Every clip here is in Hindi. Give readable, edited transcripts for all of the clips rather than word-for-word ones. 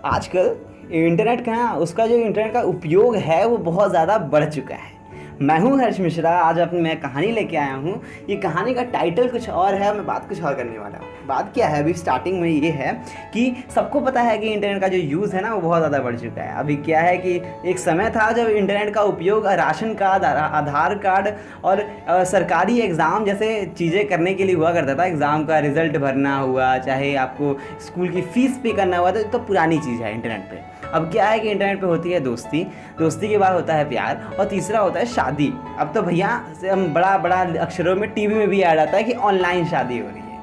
आजकल इंटरनेट का उसका जो इंटरनेट का उपयोग है वो बहुत ज़्यादा बढ़ चुका है। मैं हूं हर्ष मिश्रा। आज अपनी मैं कहानी लेके आया हूं। ये कहानी का टाइटल कुछ और है, मैं बात कुछ और करने वाला हूं। बात क्या है, अभी स्टार्टिंग में ये है कि सबको पता है कि इंटरनेट का जो यूज़ है ना वो बहुत ज़्यादा बढ़ चुका है। अभी क्या है कि एक समय था जब इंटरनेट का उपयोग राशन कार्ड, आधार कार्ड और सरकारी एग्ज़ाम जैसे चीज़ें करने के लिए हुआ करता था। एग्ज़ाम का रिज़ल्ट भरना हुआ, चाहे आपको स्कूल की फ़ीस पे करना हुआ, तो पुरानी चीज़ है इंटरनेट पे। अब क्या है कि इंटरनेट पे होती है दोस्ती, दोस्ती के बाद होता है प्यार, और तीसरा होता है शादी। अब तो भैया हम बड़ा बड़ा अक्षरों में टीवी में भी ऐड आता है कि ऑनलाइन शादी हो रही है,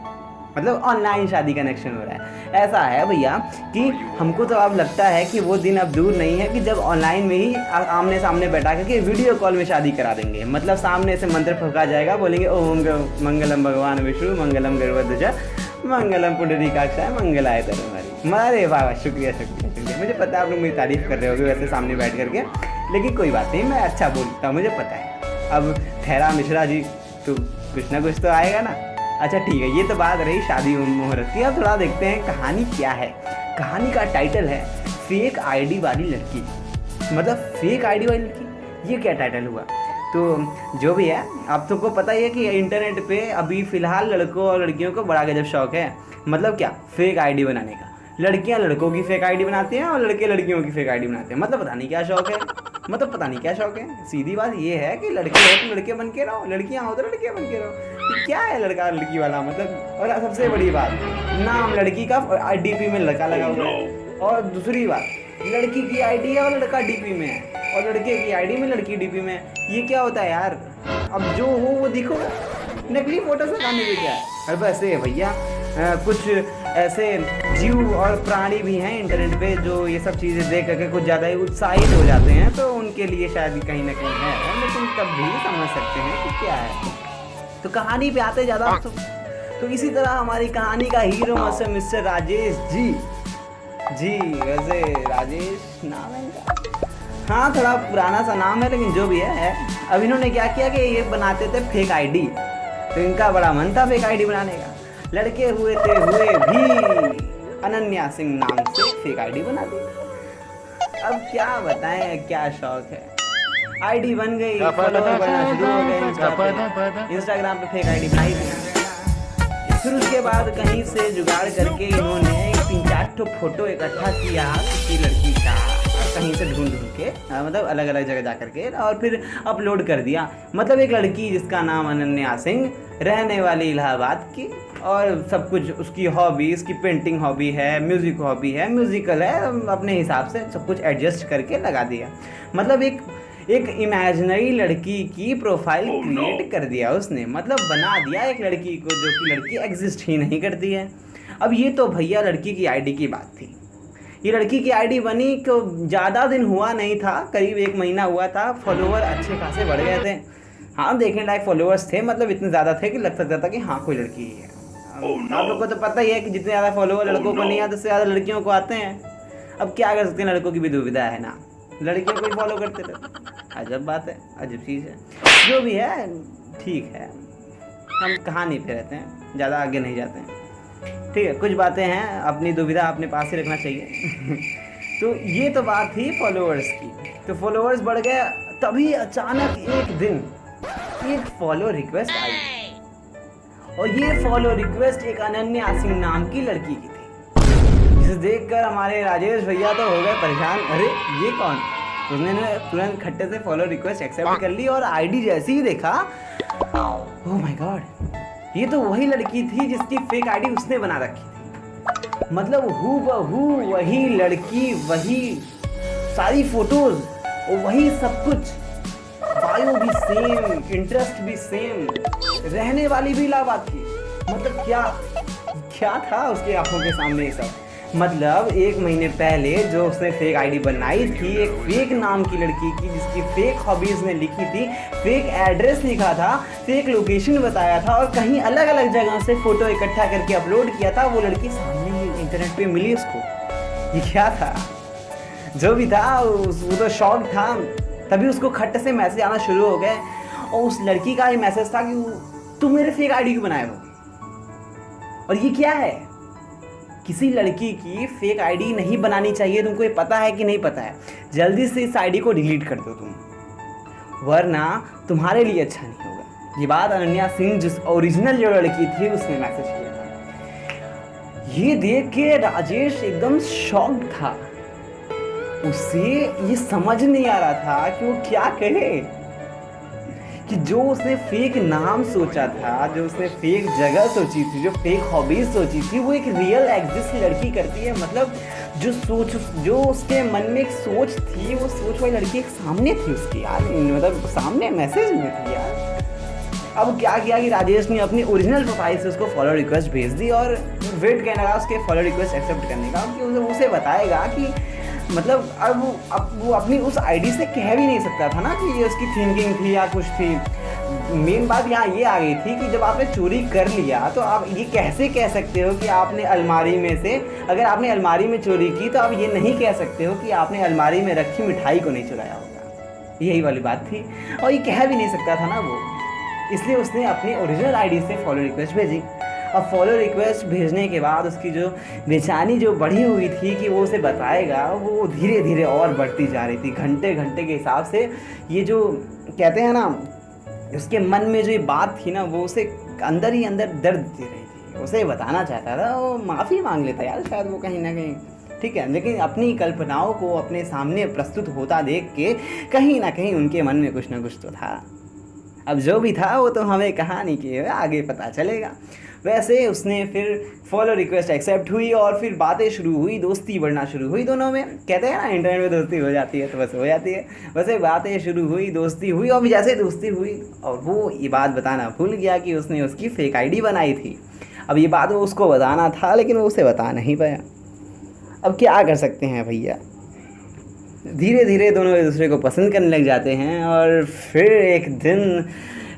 मतलब ऑनलाइन शादी कनेक्शन हो रहा है। ऐसा है भैया कि हमको तो अब लगता है कि वो दिन अब दूर नहीं है कि जब ऑनलाइन में ही आमने सामने बैठा करके वीडियो कॉल में शादी करा देंगे। मतलब सामने से मंत्र फूका जाएगा, बोलेंगे ओम मंगलम भगवान विष्णु मंगलम गरुड़ध्वज मंगलम पुंडरीकाक्षाय मंगलाय तनुहरि। अरे वाह, शुक्रिया शुक्रिया शुक्रिया। मुझे पता है आप लोग मेरी तारीफ़ कर रहे होगे वैसे सामने बैठ करके, लेकिन कोई बात नहीं, मैं अच्छा बोलता हूँ, मुझे पता है। अब ठहरा मिश्रा जी, तो कुछ ना कुछ तो आएगा ना। अच्छा ठीक है, ये तो बात रही शादी मुहूर्त की। अब थोड़ा देखते हैं कहानी क्या है। कहानी का टाइटल है फेक आईडी वाली लड़की। मतलब फेक आईडी वाली लड़की, ये क्या टाइटल हुआ? तो जो भी है, आप सबको पता ही है कि इंटरनेट पे अभी फ़िलहाल लड़कों और लड़कियों को बड़ा गजब शौक है। मतलब क्या, फेक आईडी बनाने का। लड़कियां लड़कों की फेक आईडी बनाती हैं और लड़के लड़कियों की फेक आईडी बनाते हैं। मतलब पता नहीं क्या शौक है, मतलब पता नहीं क्या शौक है। सीधी बात ये है कि लड़के हो तो लड़के बन के रहो, लड़कियां हो तो लड़के बन के रहो। ये क्या है लड़का लड़की वाला मतलब? और सबसे बड़ी बात, नाम लड़की का डीपी में लड़का लगा हुआ है, और दूसरी बात लड़की की आईडी है और लड़का डीपी में है, और लड़के की आईडी में लड़की डीपी में है। ये क्या होता है यार? अब जो हो वो दिखो, नकली फोटो से लगाने की क्या है? और वैसे भैया कुछ ऐसे जीव और प्राणी भी हैं इंटरनेट पे जो ये सब चीज़ें देख करके कुछ ज़्यादा ही उत्साहित हो जाते हैं, तो उनके लिए शायद कहीं ना कहीं है, लेकिन तब भी समझ सकते हैं कि क्या है। तो कहानी पे आते ज़्यादा तो इसी तरह हमारी कहानी का हीरो मिस्टर राजेश जी। वैसे राजेश नाम है इनका, हाँ थोड़ा पुराना सा नाम है, लेकिन जो भी है। अब इन्होंने क्या किया कि ये बनाते थे फेक आईडी, तो इनका बड़ा मन था फेक आईडी बनाने का। लड़के हुए भी अनन्या सिंह नाम से फेक आईडी बना दी। अब क्या बताएं क्या शौक है। आईडी बन गई, फॉलोवर बनना शुरू हो गए इंस्टाग्राम पे फेक आईडी बनाई थी। फिर उसके बाद कहीं से जुगाड़ करके इन्होंने 3-4 फोटो इकट्ठा किया किसी लड़की का, कहीं से ढूंढ के, मतलब अलग अलग जगह जा करके, और फिर अपलोड कर दिया। मतलब एक लड़की जिसका नाम अनन्या सिंह, रहने वाली इलाहाबाद की, और सब कुछ उसकी हॉबी, इसकी पेंटिंग हॉबी है, म्यूज़िक हॉबी है, म्यूज़िकल है, अपने हिसाब से सब कुछ एडजस्ट करके लगा दिया। मतलब एक इमेजिनरी लड़की की प्रोफाइल क्रिएट कर दिया उसने, मतलब बना दिया एक लड़की को जो कि लड़की एग्जिस्ट ही नहीं करती है। अब ये तो भैया लड़की की आईडी की बात थी। ये लड़की की आईडी बनी तो ज़्यादा दिन हुआ नहीं था, करीब 1 महीना हुआ था। फॉलोवर अच्छे खासे बढ़ गए थे, हाँ देखने लायक फॉलोअर्स थे, मतलब इतने ज़्यादा थे कि लग सकता था कि हाँ कोई लड़की ही है। आप लोग को तो पता ही है कि जितने ज़्यादा फॉलोवर लड़कों को नहीं आते, उससे ज़्यादा लड़कियों को आते हैं। अब क्या कर सकते हैं, लड़कों की भी दुविधा है ना, लड़कियों को ही फॉलो करते थे। अजब बात है, अजब चीज़ है। जो भी है ठीक है, हम कहानी पे रहते हैं, ज़्यादा आगे नहीं जाते हैं। ठीक है, कुछ बातें हैं अपनी दुविधा अपने पास ही रखना चाहिए। तो ये तो बात थी फॉलोअर्स की। तो फॉलोअर्स बढ़ गए, तभी अचानक एक दिन एक फॉलो रिक्वेस्ट आई, और ये फॉलो रिक्वेस्ट एक अनन्या सिंह नाम की लड़की की थी, जिसे देखकर हमारे राजेश भैया तो हो गए परेशान। अरे ये कौन? उसने तुरंत खट्टे से फॉलो रिक्वेस्ट एक्सेप्ट कर ली, और आईडी जैसे ही देखा, ओह माय गॉड, ये तो वही लड़की थी जिसकी फेक आईडी उसने बना रखी थी। मतलब हूबहू वही लड़की, वही सारी फोटोज, वही सब कुछ, बायो भी सेम, इंटरेस्ट भी सेम, रहने वाली भी इलाहाबाद की। मतलब क्या था उसकी आंखों के सामने ये सब? मतलब 1 महीने पहले जो उसने फेक आईडी बनाई थी, एक फेक नाम की लड़की की, जिसकी फेक हॉबीज़ ने लिखी थी, फेक एड्रेस लिखा था, फेक लोकेशन बताया था, और कहीं अलग अलग जगह से फ़ोटो इकट्ठा करके अपलोड किया था, वो लड़की सामने ही इंटरनेट पे मिली उसको। ये क्या था? जो भी था वो तो शॉक था। तभी उसको खट्ट से मैसेज आना शुरू हो गए, और उस लड़की का ही मैसेज था कि तुम मेरे फेक आईडी क्यों बनाए हो, और ये क्या है? किसी लड़की की फेक आईडी नहीं बनानी चाहिए। तुमको ये पता है कि नहीं पता है? जल्दी से इस आईडी को डिलीट कर दो तुम, वरना तुम्हारे लिए अच्छा नहीं होगा। ये बात अनन्या सिंह जिस ओरिजिनल जो लड़की थी उसने मैसेज किया था। ये देख के राजेश एकदम शॉक्ड था। उसे ये समझ नहीं आ रहा था कि वो क्या कहे, कि जो उसने फेक नाम सोचा था, जो उसने फेक जगह सोची थी, जो फेक हॉबीज सोची थी, वो एक रियल एग्जिस्ट लड़की करती है। मतलब जो उसके मन में एक सोच थी, वो सोच वाली लड़की एक सामने थी उसकी यार, मतलब सामने मैसेज में थी यार। अब क्या किया कि राजेश ने अपनी ओरिजिनल प्रोफाइल से उसको फॉलो रिक्वेस्ट भेज दी और वेट करने लगा उसके फॉलो रिक्वेस्ट एक्सेप्ट करने का, कि उसे बताएगा कि मतलब अब वो अपनी उस आईडी से कह भी नहीं सकता था ना कि ये उसकी थिंकिंग थी या कुछ थी। मेन बात यहाँ ये आ गई थी कि जब आपने चोरी कर लिया तो आप ये कैसे कह सकते हो कि आपने अलमारी में से, अगर आपने अलमारी में चोरी की तो आप ये नहीं कह सकते हो कि आपने अलमारी में रखी मिठाई को नहीं चुराया होगा। यही वाली बात थी और ये कह भी नहीं सकता था ना वो, इसलिए उसने अपनी ओरिजिनल आईडी से फॉलो रिक्वेस्ट भेजी। अब फॉलो रिक्वेस्ट भेजने के बाद उसकी जो बेचैनी जो बढ़ी हुई थी कि वो उसे बताएगा, वो धीरे धीरे और बढ़ती जा रही थी। घंटे घंटे के हिसाब से ये जो कहते हैं ना, उसके मन में जो ये बात थी ना, वो उसे अंदर ही अंदर दर्द दे रही थी। उसे बताना चाहता था, वो माफ़ी मांग लेता यार शायद वो कहीं ना कहीं, ठीक है, लेकिन अपनी कल्पनाओं को अपने सामने प्रस्तुत होता देख के कहीं ना कहीं उनके मन में कुछ ना कुछ तो था। अब जो भी था वो तो हमें कहानी के आगे पता चलेगा। वैसे उसने फिर फॉलो रिक्वेस्ट एक्सेप्ट हुई और फिर बातें शुरू हुई, दोस्ती बढ़ना शुरू हुई दोनों में। कहते हैं ना इंटरनेट में दोस्ती हो जाती है तो बस हो जाती है। वैसे बातें शुरू हुई, दोस्ती हुई और जैसे दोस्ती हुई और वो ये बात बताना भूल गया कि उसने उसकी फेक आईडी बनाई थी। अब ये बात वो उसको बताना था लेकिन वो उसे बता नहीं पाया। अब क्या कर सकते हैं भैया, धीरे धीरे दोनों एक दूसरे को पसंद करने लग जाते हैं। और फिर एक दिन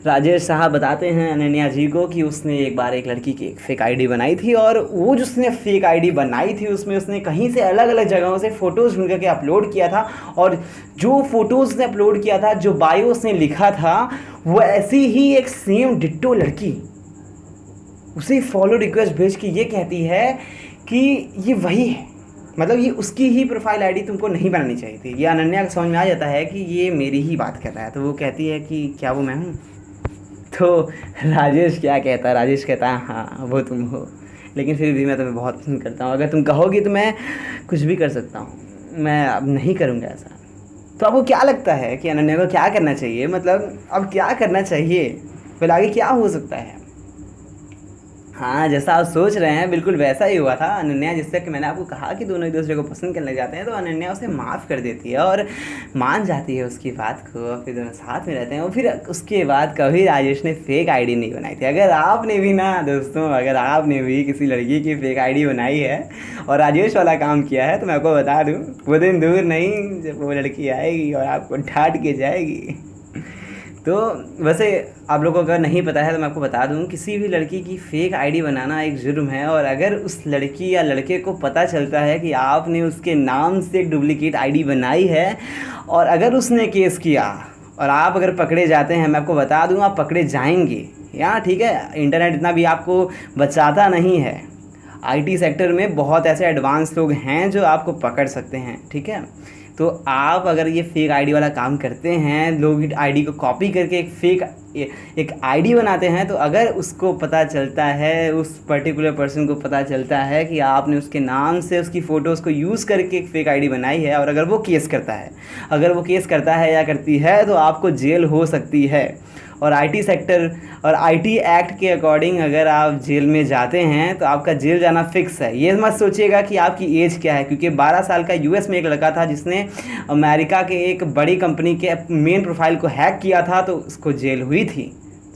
राजेश साहब बताते हैं अनन्या जी को कि उसने एक बार एक लड़की की एक फ़ेक आईडी बनाई थी और वो जो उसने फ़ेक आईडी बनाई थी उसमें उसने कहीं से अलग अलग जगहों से फ़ोटोज़ ढूंढ करके अपलोड किया था। और जो फ़ोटोज़ ने अपलोड किया था, जो बायो उसने लिखा था, वो ऐसी ही एक सेम डिट्टो लड़की उसे फॉलो रिक्वेस्ट भेज के ये कहती है कि ये वही है, मतलब ये उसकी ही प्रोफाइल आईडी तुमको नहीं बनानी चाहिए थी। ये अनन्या को समझ में आ जाता है कि ये मेरी ही बात कर रहा है, तो वो कहती है कि क्या वो मैं हूँ? तो राजेश क्या कहता है? राजेश कहता है हाँ वो तुम हो, लेकिन फिर भी मैं तुम्हें बहुत पसंद करता हूँ। अगर तुम कहोगी तो मैं कुछ भी कर सकता हूँ, मैं अब नहीं करूँगा ऐसा। तो आपको क्या लगता है कि अनन्या को क्या करना चाहिए? मतलब अब क्या करना चाहिए, फिर आगे क्या हो सकता है? हाँ, जैसा आप सोच रहे हैं बिल्कुल वैसा ही हुआ था। अनन्या, जिससे कि मैंने आपको कहा कि दोनों एक दूसरे को पसंद करने लग जाते हैं, तो अनन्या उसे माफ़ कर देती है और मान जाती है उसकी बात को, और फिर दोनों साथ में रहते हैं। और फिर उसके बाद कभी राजेश ने फ़ेक आईडी नहीं बनाई थी। अगर आपने भी ना दोस्तों, अगर आपने भी किसी लड़की की फ़ेक आईडी बनाई है और राजेश वाला काम किया है, तो मैं आपको बता दूँ वो दिन दूर नहीं जब वो लड़की आएगी और आपको डांट के जाएगी। तो वैसे आप लोगों को अगर नहीं पता है तो मैं आपको बता दूं, किसी भी लड़की की फ़ेक आईडी बनाना एक जुर्म है। और अगर उस लड़की या लड़के को पता चलता है कि आपने उसके नाम से एक डुप्लीकेट आईडी बनाई है और अगर उसने केस किया और आप अगर पकड़े जाते हैं, मैं आपको बता दूं आप पकड़े जाएंगे। यहाँ ठीक है, इंटरनेट इतना भी आपको बचाता नहीं है। IT सेक्टर में बहुत ऐसे एडवांस लोग हैं जो आपको पकड़ सकते हैं, ठीक है। तो आप अगर ये फेक आईडी वाला काम करते हैं, लोग आईडी को कॉपी करके एक आईडी बनाते हैं, तो अगर उसको पता चलता है, उस पर्टिकुलर पर्सन को पता चलता है कि आपने उसके नाम से उसकी फ़ोटोज़ को यूज़ करके एक फ़ेक आईडी बनाई है, और अगर वो केस करता है या करती है, तो आपको जेल हो सकती है। और IT सेक्टर और IT एक्ट के अकॉर्डिंग अगर आप जेल में जाते हैं तो आपका जेल जाना फिक्स है। ये मत सोचिएगा कि आपकी एज क्या है, क्योंकि 12 साल का US में एक लड़का था जिसने अमेरिका के एक बड़ी कंपनी के मेन प्रोफाइल को हैक किया था, तो उसको जेल हुई थी।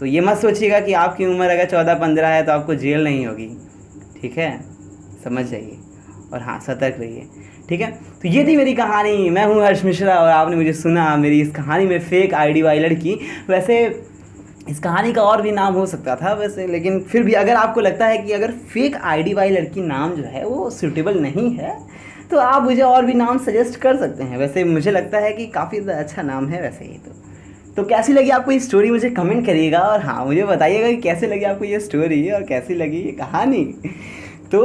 तो ये मत सोचिएगा कि आपकी उम्र अगर 14-15 है तो आपको जेल नहीं होगी, ठीक है, समझ जाइए। और हाँ, सतर्क रहिए, ठीक है। तो ये थी मेरी कहानी। मैं हूँ हर्ष मिश्रा और आपने मुझे सुना मेरी इस कहानी में फ़ेक आईडी वाली लड़की। वैसे इस कहानी का और भी नाम हो सकता था वैसे, लेकिन फिर भी अगर आपको लगता है कि अगर फेक आईडी वाली लड़की नाम जो है वो सूटेबल नहीं है, तो आप मुझे और भी नाम सजेस्ट कर सकते हैं। वैसे मुझे लगता है कि काफ़ी अच्छा नाम है वैसे ही। तो कैसी लगी आपको ये स्टोरी मुझे कमेंट करिएगा, और हाँ मुझे बताइएगा कि कैसे लगी आपको ये स्टोरी और कैसी लगी ये कहानी। तो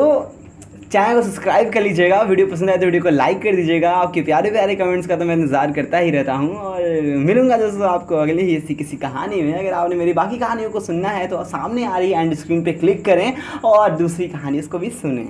चैनल को सब्सक्राइब कर लीजिएगा, वीडियो पसंद आए तो वीडियो को लाइक कर दीजिएगा। आपके प्यारे प्यारे कमेंट्स का तो मैं इंतजार करता ही रहता हूँ। और मिलूंगा दोस्तों आपको अगली ही ऐसी किसी कहानी में। अगर आपने मेरी बाकी कहानियों को सुनना है तो सामने आ रही एंड स्क्रीन पे क्लिक करें और दूसरी कहानी उसको भी सुनें।